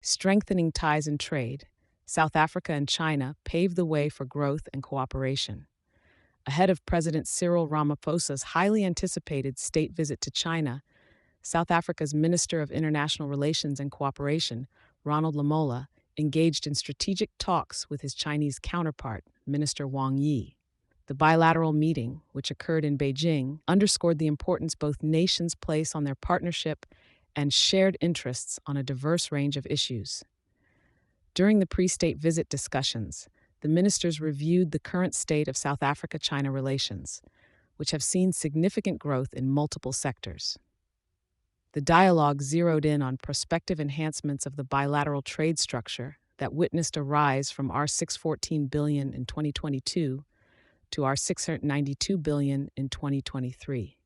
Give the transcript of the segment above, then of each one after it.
Strengthening ties in trade, South Africa and China paved the way for growth and cooperation. Ahead of President Cyril Ramaphosa's highly anticipated state visit to China, South Africa's Minister of International Relations and Cooperation, Ronald Lamola, engaged in strategic talks with his Chinese counterpart, Minister Wang. The bilateral meeting, which occurred in Beijing, underscored the importance both nations place on their partnership and shared interests on a diverse range of issues. During the pre-state visit discussions, the ministers reviewed the current state of South Africa-China relations, which have seen significant growth in multiple sectors. The dialogue zeroed in on prospective enhancements of the bilateral trade structure that witnessed a rise from R$614 billion in 2022 to R$692 billion in 2023.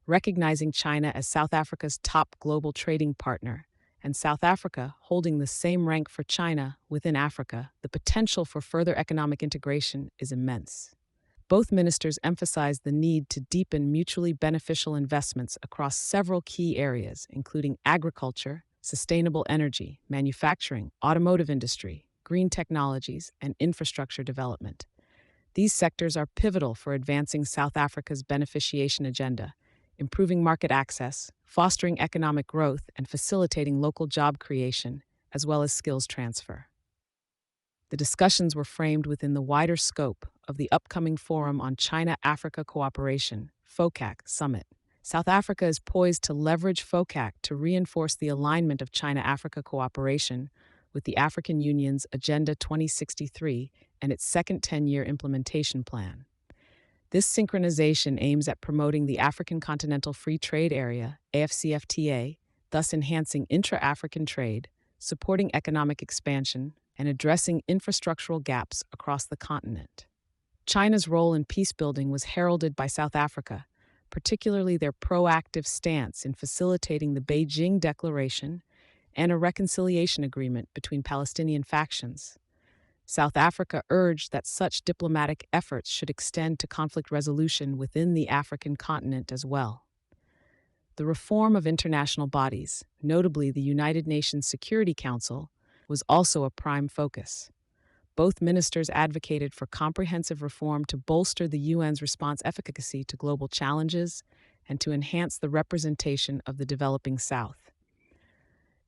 Recognizing China as South Africa's top global trading partner, and South Africa holding the same rank for China within Africa, the potential for further economic integration is immense. Both ministers emphasized the need to deepen mutually beneficial investments across several key areas, including agriculture, sustainable energy, manufacturing, automotive industry, green technologies, and infrastructure development. These sectors are pivotal for advancing South Africa's beneficiation agenda, improving market access, fostering economic growth, and facilitating local job creation, as well as skills transfer. The discussions were framed within the wider scope of the upcoming Forum on China-Africa Cooperation, FOCAC, summit. South Africa is poised to leverage FOCAC to reinforce the alignment of China-Africa cooperation with the African Union's Agenda 2063 and its second 10-year implementation plan. This synchronization aims at promoting the African Continental Free Trade Area, AfCFTA, thus enhancing intra-African trade, supporting economic expansion, and addressing infrastructural gaps across the continent. China's role in peacebuilding was heralded by South Africa, particularly their proactive stance in facilitating the Beijing Declaration and a reconciliation agreement between Palestinian factions. South Africa urged that such diplomatic efforts should extend to conflict resolution within the African continent as well. The reform of international bodies, notably the United Nations Security Council, was also a prime focus. Both ministers advocated for comprehensive reform to bolster the UN's response efficacy to global challenges and to enhance the representation of the developing South.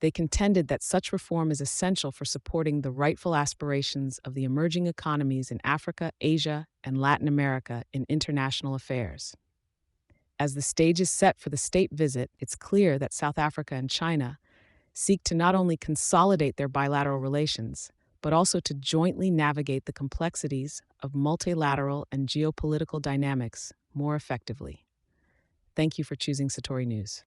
They contended that such reform is essential for supporting the rightful aspirations of the emerging economies in Africa, Asia, and Latin America in international affairs. As the stage is set for the state visit, it's clear that South Africa and China seek to not only consolidate their bilateral relations, but also to jointly navigate the complexities of multilateral and geopolitical dynamics more effectively. Thank you for choosing Satori News.